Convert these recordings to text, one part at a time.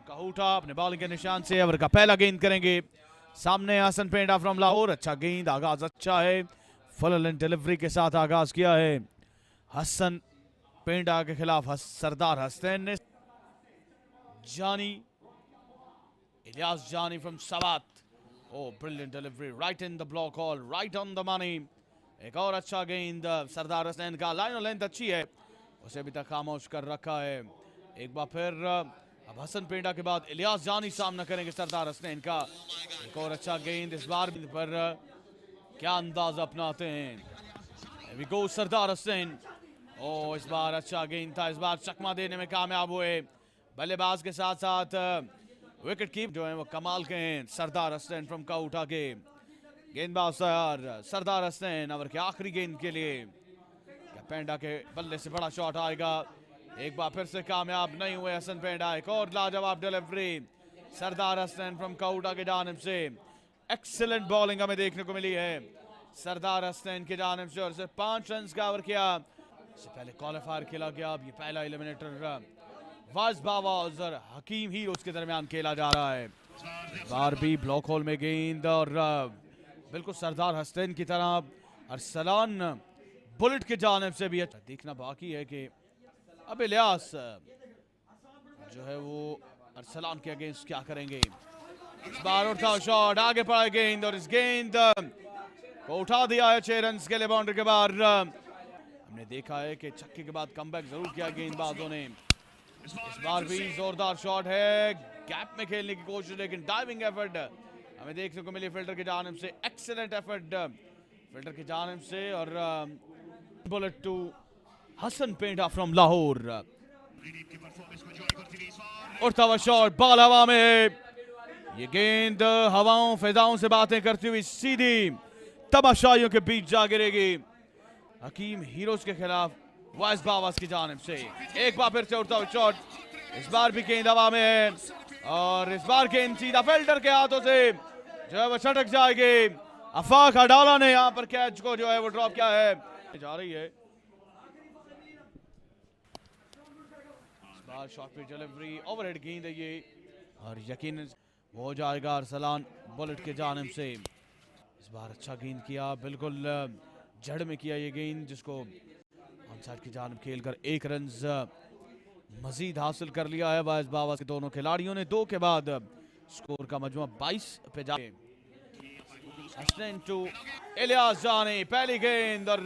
कहूटा अपने बॉलिंग के निशान से ओवर का पहला गेंद करेंगे। सामने हसन पेंडा फ्रॉम लाहौर। अच्छा गेंद, आगाज अच्छा है, फुल लेंथ डिलीवरी के साथ आगाज किया है हसन पेंडा के खिलाफ सरदार हसनैन ने। जानी, इलियास जानी from Swat. Oh, brilliant delivery, right in the block hole, right on the money. एक और अच्छा गेंद सरदार हसनैन का, लाइन और लेंथ अच्छी है, उसे अभी तक खामोश कर रखा है। एक बार फिर अब हसन पेंडा के बाद इलियास जानी सामना करेंगे सरदार हसनैन का। एक और अच्छा गेंद, इस बार पर क्या अंदाज अपनाते हैं। वी गो सरदार हसनैन। ओ इस बार अच्छा गेंद था, इस बार चकमा देने में कामयाब हुए बल्लेबाज के साथ साथ विकेट कीप जो है वो कमाल के हैं सरदार हसनैन फ्रॉम काउटा के। गेंदबाज सरदार हसनैन ओवर के आखिरी गेंद के लिए। क्या पेंडा के बल्ले से बड़ा शॉट आएगा? एक बार फिर से कामयाब नहीं हुए हसन पेंडा। एक और लाजवाब डिलीवरी सरदार हसनैन फ्रॉम काउटा के जानिब से। एक्सीलेंट बॉलिंग हमें देखने को मिली है सरदार हसनैन के जानिब से और सिर्फ 5 रन का ओवर किया। इससे पहले क्वालिफायर खेला गया, अब ये पहला एलिमिनेटर वाज बावाज और हकीम ही उसके दरमियान खेला जा रहा है। बार भी ब्लॉक होल में गेंद और बिल्कुल सरदार हसनैन की तरह अरसलान बुलेट के जानिब से भी अच्छा देखना बाकी है कि अब इलियास जो है वो अरसलान के अगेंस्ट क्या करेंगे। इस बार उठा शॉट, आगे पड़ा गेंद और इस गेंद को उठा दिया है 6 रन के लिए बाउंड्री के बाहर। हमने देखा है कि छक्के के बाद कमबैक जरूर किया गेंदबाजों ने। इस बार भी जोरदार शॉट है, गैप में खेलने की कोशिश, लेकिन डाइविंग एफर्ट हमें देखने को मिली फील्डर की जानिब से। एक्सीलेंट एफर्ट फील्डर की जानिब से और bowled to Hasan Penda from Lahore. उठता हुआ शॉट, बॉल हवा में है, ये गेंद हवाओं फिजाओं से बातें करती हुई सीधी तमाशाइयों के बीच जा गिरेगी हकीम हीरोज के खिलाफ वाइस बावास की जानिब से। एक बार फिर से उठता हुआ शॉट, इस बार भी गेंद हवा में है और इस बार गेंद सीधा फील्डर के हाथों से जो है वो छटक जाएगी। अफाक अडाला ने यहाँ पर कैच को जो है वो ड्रॉप किया है, जा रही है। इस बार शॉट पे डिलीवरी, ओवरहेड गेंद है ये और यकीन हो जाएगा अरसलान बुलेट के जानिब से। इस बार अच्छा गेंद किया, बिल्कुल जड़ में किया ये गेंद, जिसको ऑन साइड की जानिब खेलकर 1 रन मजीद हासिल कर लिया है वाइस बावास के दोनों खिलाड़ियों ने। 2 के बाद स्कोर का मजमुआ 22 पे जाए। हसनैन टू इलियास जानी, पहली गेंद और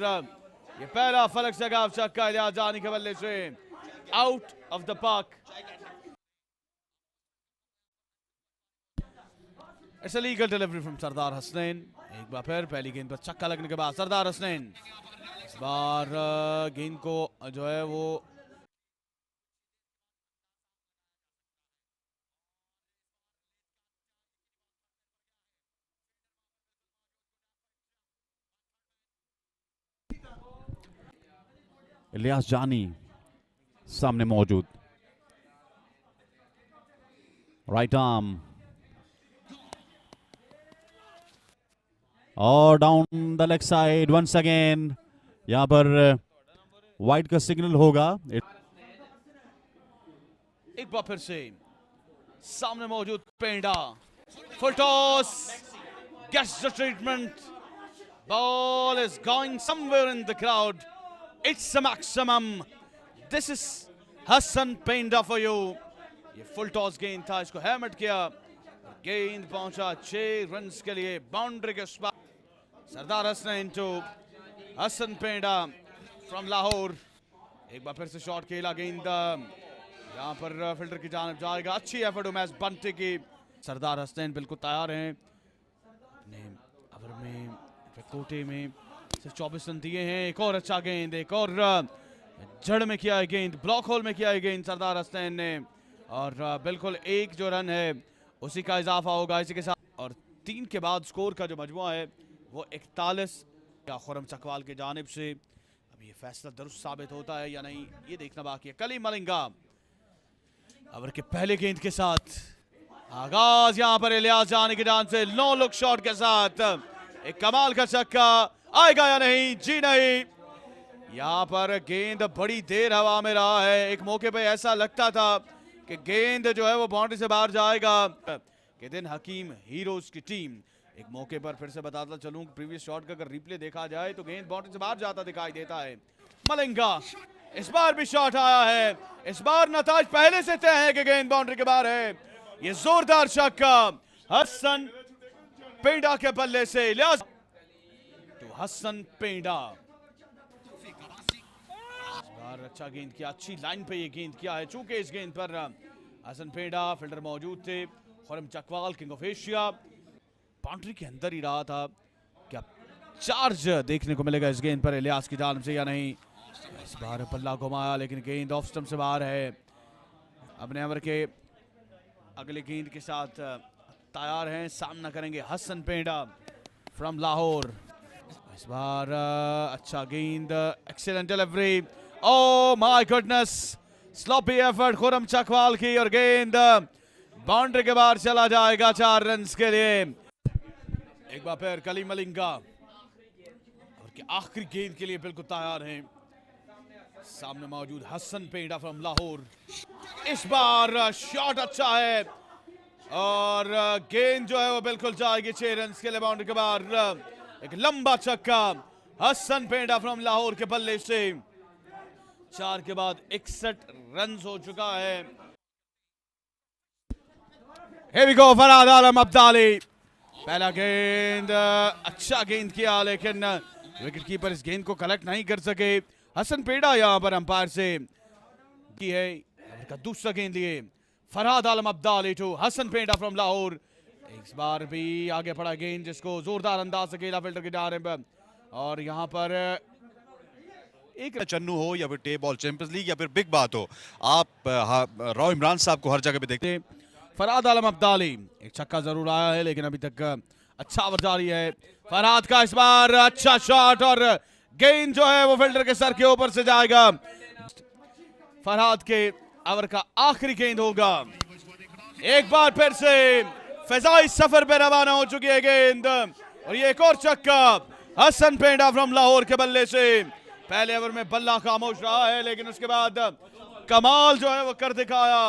ये पहला फलक से गाव छक्का इलियास जानी के बल्ले से out of the park. It's a legal delivery from Sardar Hasnain. एक बार फिर पहली गेंद पर छक्का लगने के बाद सरदार हसनैन इस बार गेंद को जो है वो इलियास जानी सामने मौजूद, राइट आर्म और down the leg side once again. यहां पर वाइड का सिग्नल होगा। एक बार फिर से सामने मौजूद Penda, full toss, gets the treatment, ball is going somewhere in the crowd, it's a maximum, this is Hassan Penda for you। ये फुल टॉस गेंद था, इसको हैमर किया, गेंद पहुंचा 6 रन के लिए बाउंड्री के उस पार। सरदार हसनैन टू हसन पेंडा फ्रॉम लाहौर। एक बार फिर से शॉट खेला, गेंद यहाँ पर फील्डर की जानिब जाएगा। अच्छी एफर्ट उमैस बंटी की। सरदार हसनैन बिल्कुल तैयार हैं अपने ओवर में, कोटे में सिर्फ 24 रन दिए हैं। एक और अच्छा गेंद, एक और जड़ में किया है गेंद, ब्लॉक होल में किया है गेंद सरदार हसनैन ने और बिल्कुल 1 जो रन है उसी का इजाफा होगा इसी के साथ। और 3 के बाद स्कोर का जो मजमुआ है वो 41 या खुरम चकवाल की जानिब से। अब ये फैसला दुरुस्त साबित होता है या नहीं, ये देखना बाकी है। कली मलिंगा ओवर के पहले गेंद के साथ आगाज यहाँ पर इलियास जानी की जान से नो लुक शॉट के साथ एक कमाल का छक्का आएगा या नहीं? जी नहीं। यहाँ पर गेंद बड़ी देर हवा में रहा है। एक मौके पे ऐसा लगता था कि गेंद जो है वो बाउंड्री से बाहर जाएगा। के दिन हकीम हीरोज की टीम, एक मौके पर फिर से बताता चलूं प्रीवियस शॉट का अगर रिप्ले देखा जाए तो गेंद बाउंड्री से बाहर जाता दिखाई देता है। मलिंगा इस बार भी शॉट आया है, इस बार नताज पहले से तय है कि गेंद बाउंड्री के बाहर है। ये जोरदार छक्का हसन पेंडा के बल्ले से, इलियास तो हसन पेंडा अच्छा गेंद किया, अच्छी लाइन पे ये गेंद किया है। चूंकि इस गेंद पर हसन पेंडा फील्डर मौजूद थे, Khurram Chakwal king of Asia boundary के अंदर ही रहा था। क्या चार्ज देखने को मिलेगा इस गेंद पर इलियास की जानिब से या नहीं? इस बार पल्ला घुमाया लेकिन गेंद ऑफ स्टंप से बाहर है। अपने ओवर के अगले गेंद के साथ तैयार हैं, सामना करेंगे हसन पेंडा फ्रॉम लाहौर। इस बार अच्छा गेंद, excellent delivery, oh my goodness, sloppy effort Khurram Chakwal की और गेंद बाउंड्री के बाहर चला जाएगा 4 रन के लिए। एक बार फिर कलीम मलिंगा और आखिरी गेंद के लिए बिल्कुल तैयार हैं। सामने मौजूद हसन पेंडा फ्रॉम लाहौर। इस बार शॉट अच्छा है और गेंद जो है वो बिल्कुल जाएगी 6 रन के लिए बाउंड्री के बाहर। एक लंबा छक्का हसन पेंडा फ्रॉम लाहौर के बल्ले से, 4 के बाद 61 रन हो चुका है। Here we go, फरहाद आलम अब्दाली, पहला गेंद अच्छा गेंद किया लेकिन विकेट कीपर इस गेंद को कलेक्ट नहीं कर सके। हसन पेंडा यहां पर अंपायर से की है का दूसरा गेंद लिए फरहाद आलम अब्दाली टू हसन पेंडा फ्रॉम लाहौर। इस बार भी आगे पड़ा गेंद जिसको जोरदार अंदाज से खेला फील्डर की जानिब और यहां पर एक चन्नू हो या फिर टे बॉल चैंपियंस लीग या फिर बिग बात हो, आप राव इमरान साहब को हर जगह पे देखते हैं। फरहाद आलम अब्दाली, एक छक्का जरूर आया है लेकिन अभी तक अच्छा ओवर जारी है फरहाद का। इस बार अच्छा शॉट और गेंद जो है वो फील्डर के सर के ऊपर से जाएगा। फरहाद के ओवर का आखिरी गेंद होगा। एक बार फिर से फजाई सफर पे रवाना हो चुकी है गेंद और ये एक और छक्का हसन पेंडा फ्रॉम लाहौर के बल्ले से। पहले ओवर में बल्ला खामोश रहा है लेकिन उसके बाद कमाल जो है वो कर दिखाया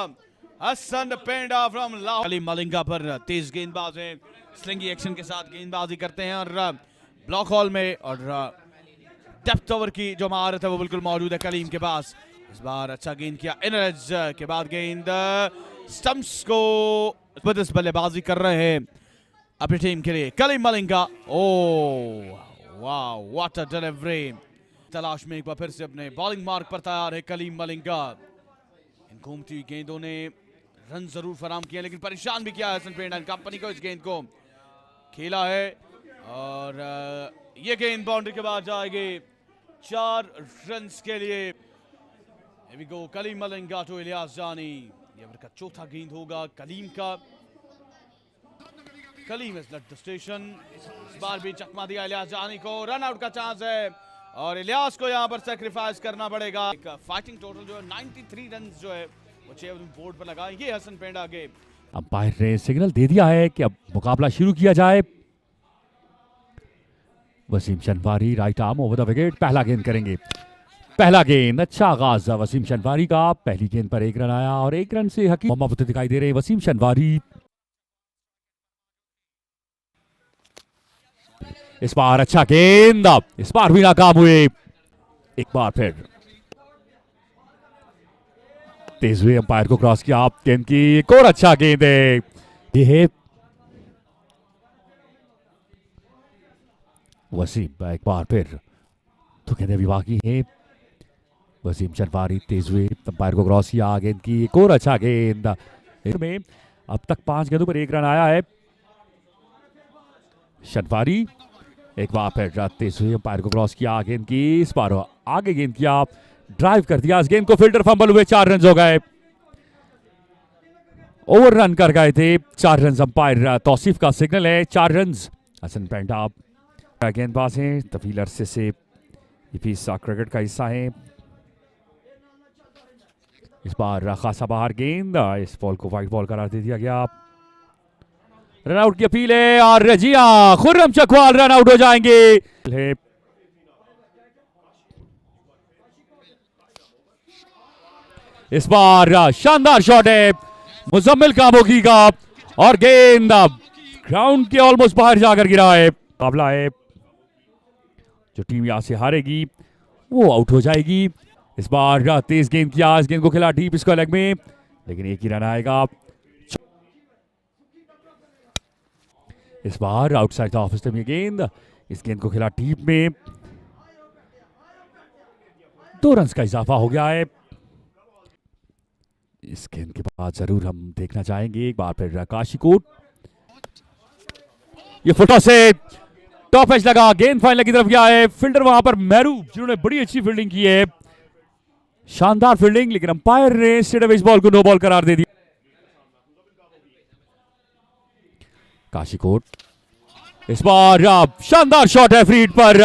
हसन पेंडा फ्रॉम लाहौर। कलीम मलिंगा पर तेज गेंदबाज है, स्लिंगी एक्शन के साथ गेंदबाजी करते हैं और ब्लॉक हॉल में और डेप्थ ओवर की जो महारत है वो बिल्कुल मौजूद है कलीम के पास। इस बार अच्छा गेंद किया, इन एज के बाद गेंद स्टंप्स को जबरदस्त बल्लेबाजी कर रहे हैं अपनी टीम के लिए कलीम मलिंगा। ओह वाह, व्हाट अ डिलीवरी। तलाश में एक बार फिर से अपने बॉलिंग मार्क पर तैयार है कलीम मलिंगा। इन घूमती हुई गेंदों ने रन जरूर फराम किया लेकिन परेशान भी किया है हसन पेंडा कंपनी को। इस गेंद को खेला है और ये गेंद बाउंड्री के बाद जाएगी 4 रन के लिए। Here we go, Kaleem Malinga to Ilyas Jani. ये ओवर का चौथा गेंद होगा कलीम का। Kaleem has left the station। इस बार भी चकमा दिया इलियास जानी को, रन आउट का चांस है और इलियास को यहां पर सैक्रिफाइस करना पड़ेगा। एक फाइटिंग टोटल जो है 93 रन जो है वो 6 बोर्ड पर लगा। ये हसन पेंडा के अंपायर ने सिग्नल दे दिया है कि अब मुकाबला शुरू किया जाए। Waseem Shinwari right arm over the wicket, पहला गेंद करेंगे। पहला गेंद, अच्छा आगाज वसीम शनवारी का। पहली गेंद पर 1 रन आया और 1 रन से हकीम मोहम्मद दिखाई दे रहे हैं वसीम शनवारी। इस बार अच्छा गेंद, इस बार भी नाकाम हुए। एक बार फिर तेज हुए, अंपायर को क्रॉस किया, गेंद की एक और अच्छा गेंद है। ये है वसीम, एक बार फिर तो गेंद अभी बाकी है। वसीम शनवारी तेज हुए, अंपायर को क्रॉस किया, गेंद की एक और अच्छा गेंद में। अब तक 5 गेंदों पर 1 रन आया है। शनवारी एक बार फिर तेज हुए, अंपायर को क्रॉस किया, गेंद की इस बार आगे गेंद किया, ड्राइव कर दिया इस गेंद को, फील्डर फंबल हुए, 4 रन हो गए। ओवर रन कर गए थे 4 रन। अंपायर तौसीफ का सिग्नल है 4 रन। हसन पेंडा गेंदबाज हैं, तवील अरसे से क्रिकेट का हिस्सा है। इस बार खासा बाहर गेंद, इस बॉल को वाइट बॉल करार दे दिया गया। रन आउट की अपील है और रजिया खुर्रम चकवाल रन आउट हो जाएंगे। इस बार शानदार शॉट है मुजम्मिल कामोगी का और गेंद ग्राउंड के ऑलमोस्ट बाहर जाकर गिरा है। मुकाबला है, जो टीम यहां से हारेगी वो आउट हो जाएगी। इस बार तेज गेंद किया, इस गेंद को खेला डीप स्क्वायर लेग में, लेकिन एक ही रन आएगा। इस बार आउटसाइड द ऑफ स्टंप ये गेंद, इस गेंद को खेला डीप में, 2 रन का इजाफा हो गया है। इस गेंद के बाद जरूर हम देखना चाहेंगे एक बार फिर काशीकोट, ये फुटा से टॉप एज लगा, गेंद फाइनल की तरफ गया है। फील्डर वहां पर महरूब, जिन्होंने बड़ी अच्छी फील्डिंग की है, शानदार फील्डिंग, लेकिन अंपायर ने स्टेट इस बॉल को नो बॉल करार दे दिया। काशीकोट, इस बार शानदार शॉट है फ्री हिट पर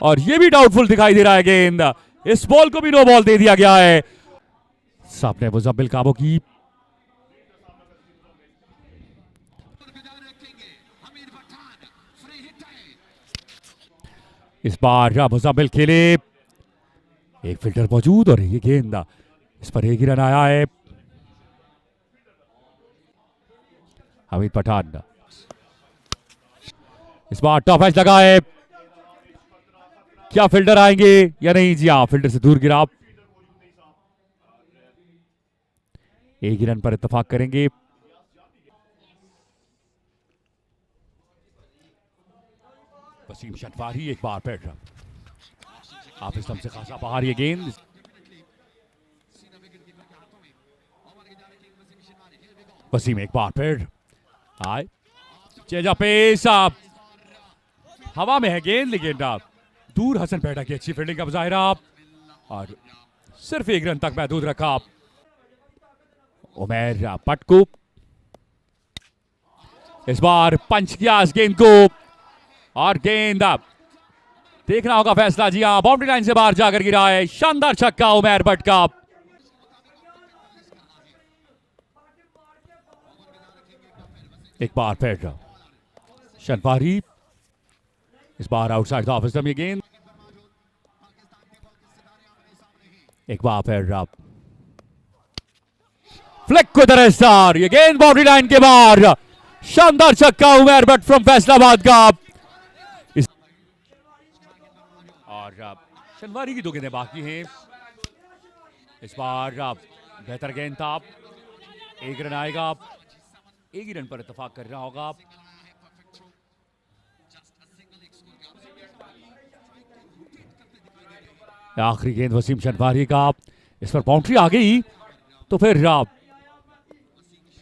और ये भी डाउटफुल दिखाई दे रहा है गेंद, इस बॉल को भी नो बॉल दे दिया गया है। सामने मुजम्मिल काबो की, इस बार मुजम्मिल खेले, एक फील्डर मौजूद और ये गेंद, इस पर एक ही रन आया है। हमीद पठान, इस बार टॉप एज लगा है, क्या फील्डर आएंगे या नहीं? जी हाँ, फील्डर से दूर गिरा, एक ही रन पर इत्तेफाक करेंगे। वसीम शटवारी एक बार फिर आप स्टंप से खासा बाहर, ये गेंद, वसीम एक बार फिर आए, चेजा पेस, हवा में है गेंद, लेकिन दूर हसन पेड़ा की अच्छी फील्डिंग का मुजाहिरा और सिर्फ एक रन तक महदूद रखा। उमैर पटकू, इस बार पंच किया इस गेंद को और गेंद, देखना होगा फैसला, जी हां, बाउंड्री लाइन से बाहर जाकर गिरा है। शानदार छक्का उमैर भट्ट का। एक बार फिर शनवारी, इस बार आउटसाइड द ऑफ स्टंप ये गेंद, एक बार फिर फ्लिक को दरस्तार, ये गेंद बाउंड्री लाइन के बाहर, शानदार छक्का उमैर भट्ट फ्रॉम फैसलाबाद का। और शनवारी की 2 गेंदें बाकी हैं, इस बार बेहतर गेंद था, एक रन आएगा, एक ही रन पर इत्तेफाक करना होगा। आखिरी गेंद वसीम शनवारी का, इस पर बाउंड्री आ गई तो फिर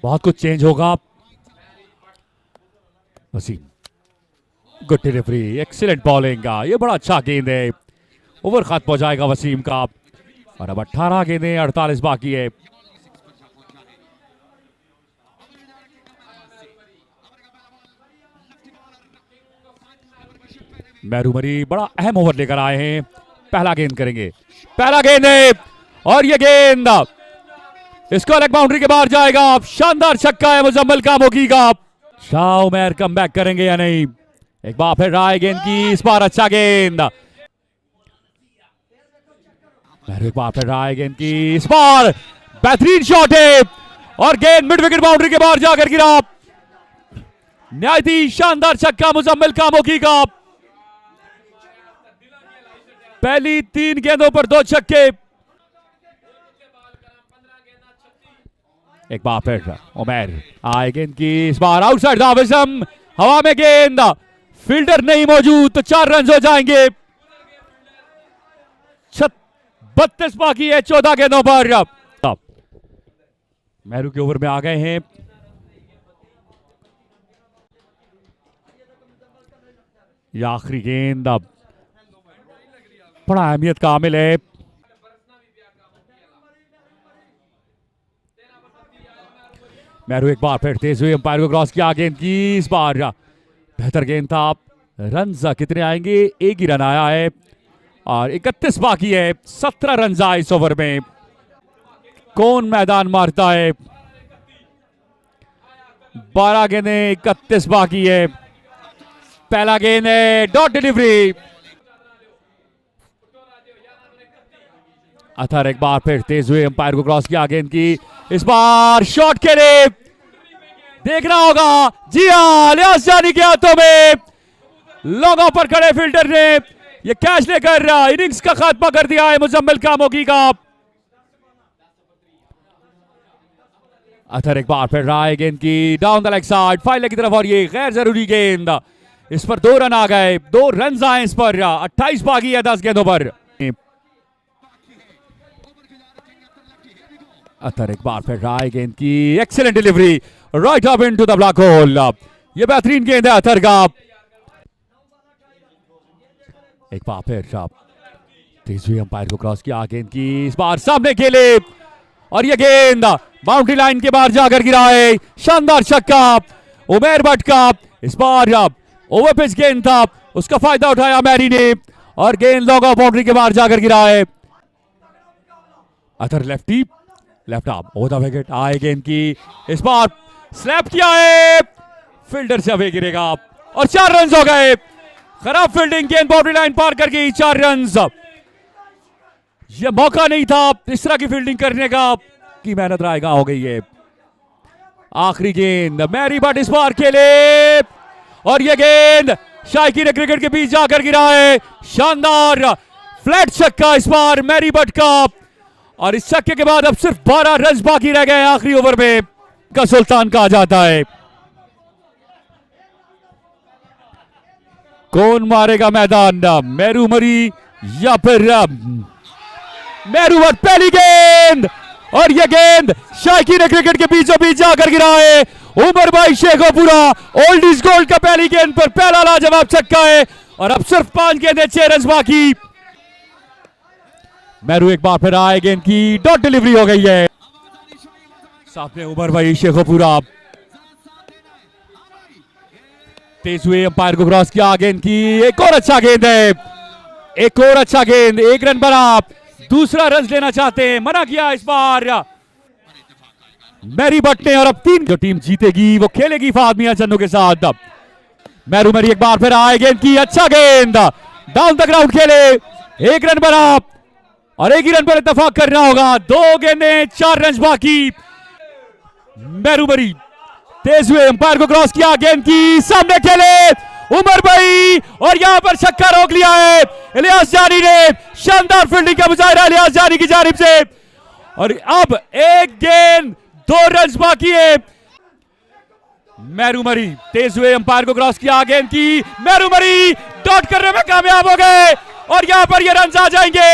बहुत कुछ चेंज होगा। Wasim, good delivery, excellent bowling, ये बड़ा अच्छा गेंद है, ओवर खत्म हो जाएगा वसीम का और अब 18 गेंदें 48 बाकी है। मैरूमरी बड़ा अहम ओवर लेकर आए हैं, पहला गेंद करेंगे, पहला गेंद है और ये गेंद इसको अलग बाउंड्री के बाहर जाएगा। शानदार छक्का है मुजम्मिल कामोगी का। शाह उमैर कम बैक करेंगे या नहीं? एक बार फिर राय गेंद की, इस बार अच्छा गेंद, एक बार फिर राय गेंद की, इस बार बेहतरीन शॉट है और गेंद मिड विकेट बाउंड्री के बाहर जाकर गिरा। न्यायती शानदार छक्का मुजम्मिल कामोगी का। पहली 3 गेंदों पर 2 छक्के। एक बार फिर उमैर आए गेंद की, इस बार आउटसाइड द विजम, हवा में गेंद, फील्डर नहीं मौजूद तो 4 रन हो जाएंगे। 32 बाकी है 14 गेंदों पर। मेहरू के ओवर में आ गए हैं। यह आखिरी गेंद बड़ा अहमियत का हामिल है। मेहरू एक बार फिर तेज हुए, अंपायर को क्रॉस किया, गेंद की, इस बार बेहतर गेंद था। रन कितने आएंगे? एक ही रन आया है और 31 बाकी है। 17 रन आए इस ओवर में। कौन मैदान मारता है? 12 गेंदें, 31 बाकी है। पहला गेंद है, डॉट डिलीवरी, अथर एक बार फिर तेज हुए अंपायर को क्रॉस किया गेंद की, इस बार शॉट के लिए देखना होगा। जी हाँ, लियाज जानी के हाथों में, लॉन्ग ऑफ पर खड़े फील्डर ने ये कैच लेकर इनिंग्स का खात्मा कर दिया है मुजम्मिल कामोगी का। अथर एक बार फिर रहा है गेंद की down the leg side file leg की तरफ, और ये गैर जरूरी गेंद, इस पर 2 रन आ गए, 2 रन आए इस पर। 28 बाकी है 10 गेंदों पर। अथर एक बार फिर रहा है गेंद की, excellent delivery right up into the black hole. ये बेहतरीन गेंद है अथर का। एक बार फिर तेज हुए अंपायर को क्रॉस किया गेंद की, इस बार सामने खेले, और ये गेंद बाउंड्री लाइन के बाहर जाकर गिरा है। शानदार छक्का उमेर भट्ट का। इस बार ओवर पिच गेंद था, उसका फायदा उठाया मैरी ने, और गेंद लॉन्ग ऑफ बाउंड्री के बाहर जाकर गिरा है। Athar lefty, left arm over the wicket, आए गेंद की, इस बार स्लैप किया है, फील्डर से अवे गिरेगा, और 4 रन हो गए। खराब फील्डिंग, गेंद बाउंड्री लाइन पार कर गई, 4 रन। यह मौका नहीं था इस तरह की फील्डिंग करने का, की मेहनत रायगा हो गई है। आखिरी गेंद मैरी भट्ट इस बार खेले, और यह गेंद शायकी ने क्रिकेट के बीच जाकर गिरा है। शानदार फ्लैट छक्का इस बार मैरी भट्ट का, और इस छक्के के बाद अब सिर्फ 12 रन बाकी रह गए आखिरी ओवर में, का सुल्तान कहा जाता है। कौन मारेगा मैदान, मेरू मरी या फिर मेरू भट्ट? पहली गेंद, और यह गेंद शायकी ने क्रिकेट के बीचों बीच जाकर गिरा है। उमर भाई शेखोपुरा ओल्ड इज गोल्ड का पहली गेंद पर पहला लाजवाब छक्का है, और अब सिर्फ 5 गेंदें 6 रन बाकी। मेरू एक बार फिर आए गेंद की, डॉट डिलीवरी हो गई है, सामने उमर भाई शेखोपुरा। तेज हुए अंपायर को क्रॉस किया गेंद की, एक और अच्छा गेंद है, एक और अच्छा गेंद, 1 रन बना, दूसरा रन लेना चाहते हैं, मना किया इस बार मैरी भट्ट ने। और अब 3 जो टीम जीतेगी वो खेलेगी फहद मियां चन्नू के साथ। मेरू मरी एक बार फिर आए गेंद की, अच्छा गेंद, डाउन द ग्राउंड खेले, 1 रन बना, और 1 ही रन पर इत्तेफाक करना होगा। 2 गेंदें 4 रन बाकी। मेरू मरी तेज हुए अंपायर को क्रॉस किया गेंद की, सामने खेले उमर भाई, और यहां पर छक्का रोक लिया है इलियास जानी ने। शानदार फील्डिंग का मुजाहिरा इलियास जानी की जानिब से, और अब 1 गेंद 2 रन बाकी है। मेरू मरी तेज हुए अंपायर को क्रॉस किया गेंद की, मेरू मरी डॉट करने में कामयाब हो गए, और यहां पर ये रन आ जाएंगे।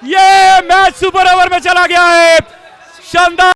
ये मैच सुपर ओवर में चला गया है। शानदार